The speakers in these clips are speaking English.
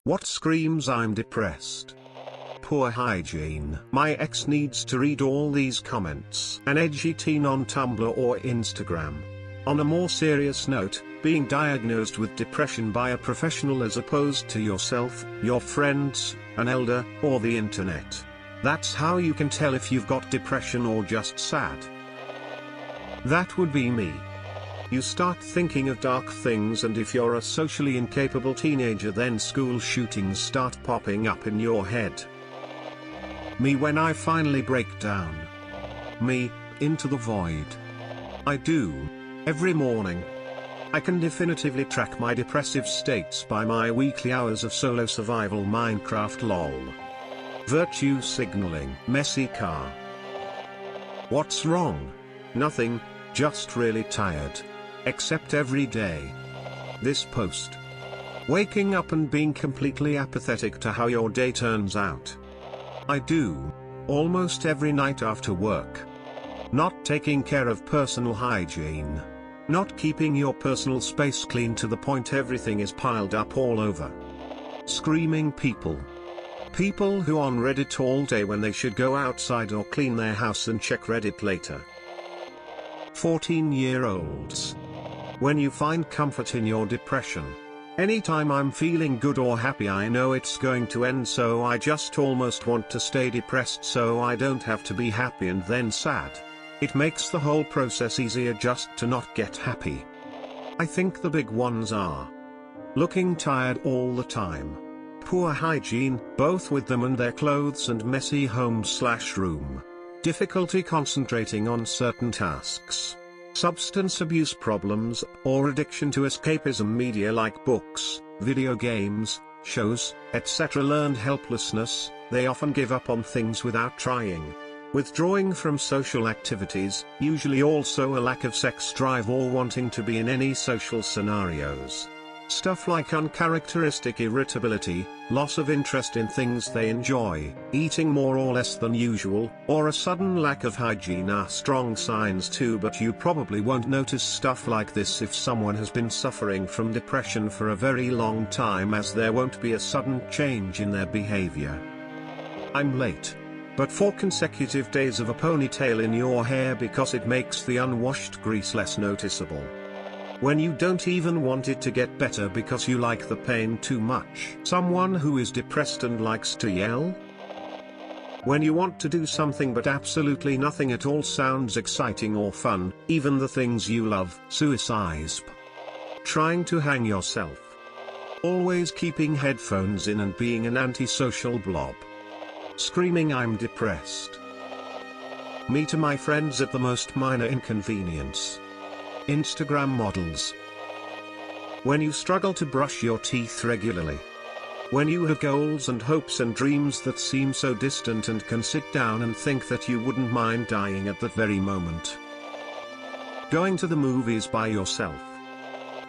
What screams I'm depressed? Poor hygiene. My ex needs to read all these comments. An edgy teen on Tumblr or Instagram. On a more serious note, being diagnosed with depression by a professional as opposed to yourself, your friends, an elder, or the internet. That's how you can tell if you've got depression or just sad. That would be me. You start thinking of dark things, and if you're a socially incapable teenager, then school shootings start popping up in your head. Me when I finally break down. Me, into the void. I do. Every morning. I can definitively track my depressive states by my weekly hours of solo survival Minecraft lol. Virtue signaling. Messy car. What's wrong? Nothing, just really tired. Except every day. This post. Waking up and being completely apathetic to how your day turns out. I do. Almost every night after work. Not taking care of personal hygiene. Not keeping your personal space clean to the point everything is piled up all over. Screaming people. People who on Reddit all day when they should go outside or clean their house and check Reddit later. 14-year-olds. When you find comfort in your depression. Anytime I'm feeling good or happy, I know it's going to end, so I just almost want to stay depressed so I don't have to be happy and then sad. It makes the whole process easier just to not get happy. I think the big ones are looking tired all the time, poor hygiene, both with them and their clothes, and messy home/room, difficulty concentrating on certain tasks, substance abuse problems, or addiction to escapism media like books, video games, shows, etc. Learned helplessness, they often give up on things without trying. Withdrawing from social activities, usually also a lack of sex drive or wanting to be in any social scenarios. Stuff like uncharacteristic irritability, loss of interest in things they enjoy, eating more or less than usual, or a sudden lack of hygiene are strong signs too, but you probably won't notice stuff like this if someone has been suffering from depression for a very long time, as there won't be a sudden change in their behavior. I'm late. But 4 consecutive days of a ponytail in your hair because it makes the unwashed grease less noticeable. When you don't even want it to get better because you like the pain too much. Someone who is depressed and likes to yell. When you want to do something but absolutely nothing at all sounds exciting or fun, even the things you love. Suicide. Trying to hang yourself. Always keeping headphones in and being an antisocial blob. Screaming I'm depressed. Me to my friends at the most minor inconvenience. Instagram models. When you struggle to brush your teeth regularly. When you have goals and hopes and dreams that seem so distant and can sit down and think that you wouldn't mind dying at that very moment. Going to the movies by yourself.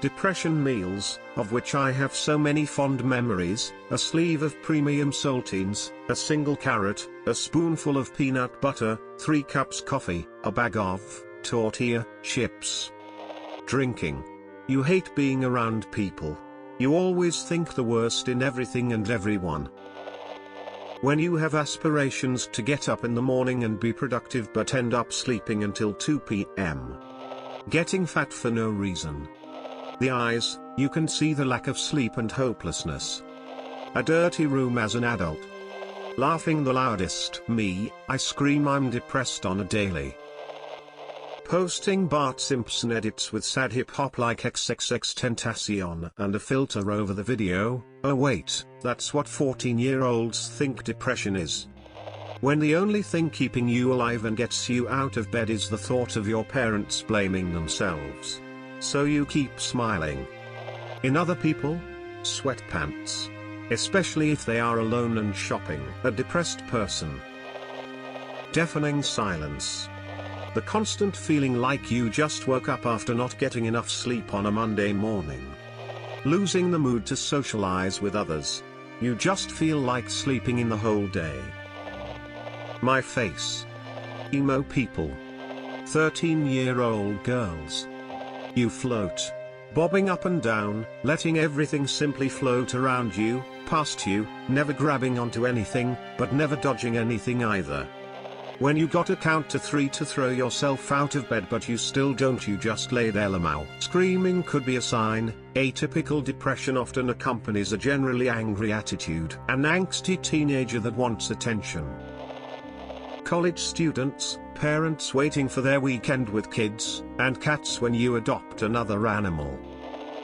Depression meals, of which I have so many fond memories, a sleeve of premium saltines, a single carrot, a spoonful of peanut butter, 3 cups coffee, a bag of tortilla chips. Drinking. You hate being around people. You always think the worst in everything and everyone. When you have aspirations to get up in the morning and be productive but end up sleeping until 2 p.m. Getting fat for no reason. The eyes, you can see the lack of sleep and hopelessness. A dirty room as an adult. Laughing the loudest. Me, I scream I'm depressed on a daily. Posting Bart Simpson edits with sad hip hop like XXXTentacion and a filter over the video. Oh wait, that's what 14-year-olds think depression is. When the only thing keeping you alive and gets you out of bed is the thought of your parents blaming themselves. So you keep smiling. In other people? Sweatpants. Especially if they are alone and shopping. A depressed person. Deafening silence. The constant feeling like you just woke up after not getting enough sleep on a Monday morning. Losing the mood to socialize with others. You just feel like sleeping in the whole day. My face. Emo people. 13-year-old girls. You float. bobbing up and down, letting everything simply float around you, past you, never grabbing onto anything, but never dodging anything either. When you got to count to 3 to throw yourself out of bed but you still don't, you just lay there lamau. Screaming could be a sign. Atypical depression often accompanies a generally angry attitude. An angsty teenager that wants attention. College students, parents waiting for their weekend with kids, and cats when you adopt another animal.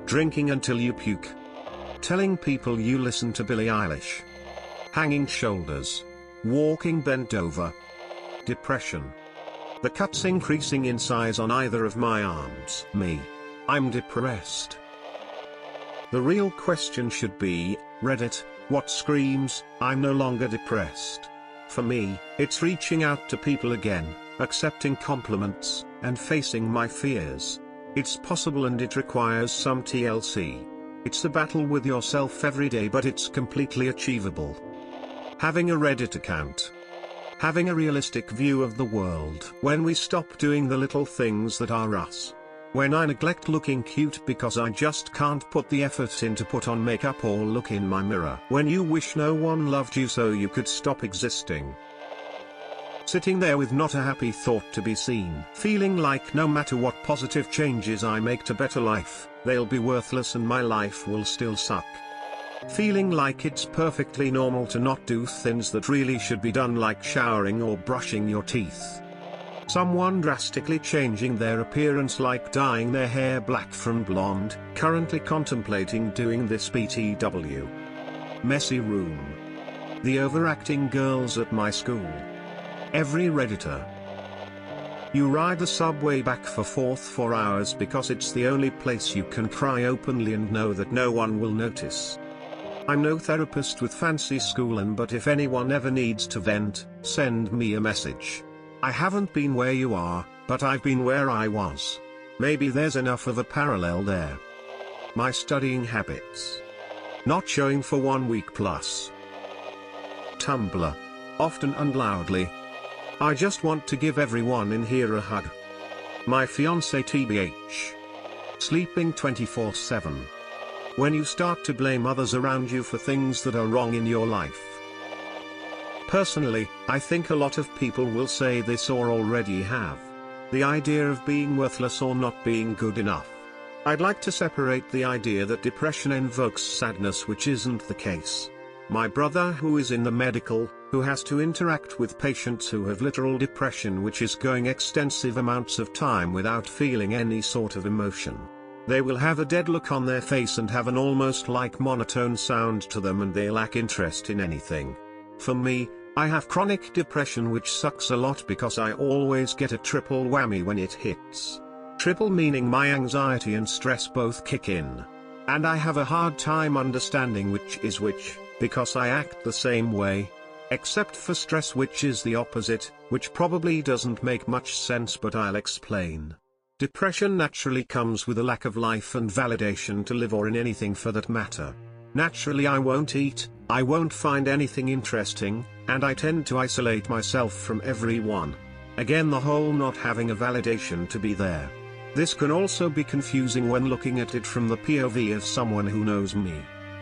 Drinking until you puke. Telling people you listen to Billie Eilish. Hanging shoulders. Walking bent over. Depression. The cuts increasing in size on either of my arms. Me. I'm depressed. The real question should be, Reddit, what screams, I'm no longer depressed? For me, it's reaching out to people again, accepting compliments, and facing my fears. It's possible and it requires some TLC. It's a battle with yourself every day, but it's completely achievable. Having a Reddit account. Having a realistic view of the world. When we stop doing the little things that are us. When I neglect looking cute because I just can't put the effort in to put on makeup or look in my mirror. When you wish no one loved you so you could stop existing. Sitting there with not a happy thought to be seen. Feeling like no matter what positive changes I make to better life, they'll be worthless and my life will still suck. Feeling like it's perfectly normal to not do things that really should be done, like showering or brushing your teeth. Someone drastically changing their appearance, like dyeing their hair black from blonde, currently contemplating doing this BTW. Messy room. The overacting girls at my school. Every Redditor. You ride the subway back for 4 hours because it's the only place you can cry openly and know that no one will notice. I'm no therapist with fancy schooling, but if anyone ever needs to vent, send me a message. I haven't been where you are, but I've been where I was. Maybe there's enough of a parallel there. My studying habits. Not showing for 1 week plus. Tumblr. Often and loudly. I just want to give everyone in here a hug. My fiancé TBH. Sleeping 24/7. When you start to blame others around you for things that are wrong in your life. Personally, I think a lot of people will say this or already have. The idea of being worthless or not being good enough. I'd like to separate the idea that depression invokes sadness, which isn't the case. My brother, who is in the medical, who has to interact with patients who have literal depression, which is going extensive amounts of time without feeling any sort of emotion. They will have a dead look on their face and have an almost like monotone sound to them, and they lack interest in anything. For me, I have chronic depression, which sucks a lot because I always get a triple whammy when it hits. Triple meaning my anxiety and stress both kick in. And I have a hard time understanding which is which, because I act the same way. Except for stress, which is the opposite, which probably doesn't make much sense, but I'll explain. Depression naturally comes with a lack of life and validation to live, or in anything for that matter. Naturally I won't eat, I won't find anything interesting, and I tend to isolate myself from everyone. Again, the whole not having a validation to be there. This can also be confusing when looking at it from the POV of someone who knows me.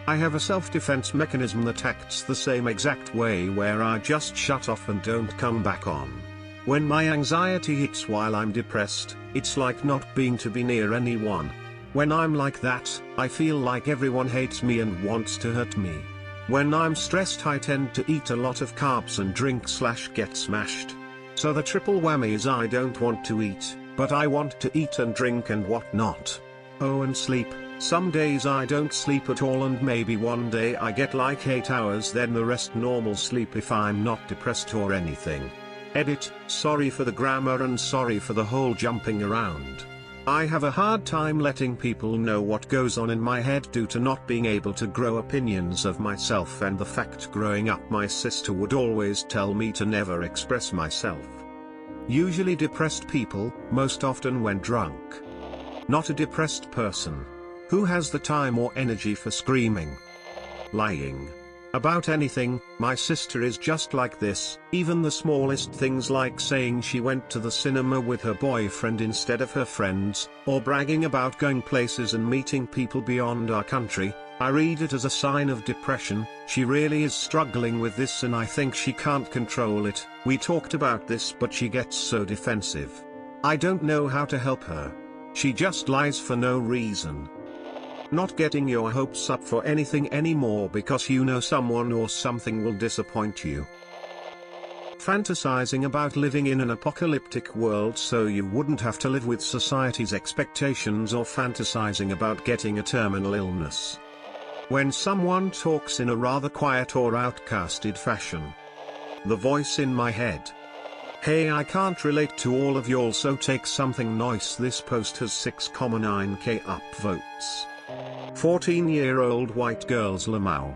I have a self-defense mechanism that acts the same exact way, where I just shut off and don't come back on. When my anxiety hits while I'm depressed, it's like not being to be near anyone. When I'm like that, I feel like everyone hates me and wants to hurt me. When I'm stressed, I tend to eat a lot of carbs and drink/get smashed. So the triple whammy is I don't want to eat, but I want to eat and drink and whatnot. Oh, and sleep. Some days I don't sleep at all, and maybe one day I get like 8 hours, then the rest normal sleep if I'm not depressed or anything. Edit, sorry for the grammar and sorry for the whole jumping around. I have a hard time letting people know what goes on in my head due to not being able to grow opinions of myself, and the fact growing up my sister would always tell me to never express myself. Usually depressed people, most often when drunk. Not a depressed person. Who has the time or energy for screaming? Lying. About anything, my sister is just like this, even the smallest things like saying she went to the cinema with her boyfriend instead of her friends, or bragging about going places and meeting people beyond our country. I read it as a sign of depression. She really is struggling with this and I think she can't control it. We talked about this but she gets so defensive. I don't know how to help her. She just lies for no reason. Not getting your hopes up for anything anymore because you know someone or something will disappoint you. Fantasizing about living in an apocalyptic world so you wouldn't have to live with society's expectations, or fantasizing about getting a terminal illness. When someone talks in a rather quiet or outcasted fashion. The voice in my head. Hey, I can't relate to all of y'all, so take something nice. This post has 6,9k upvotes. 14-year-old white girls Lamau.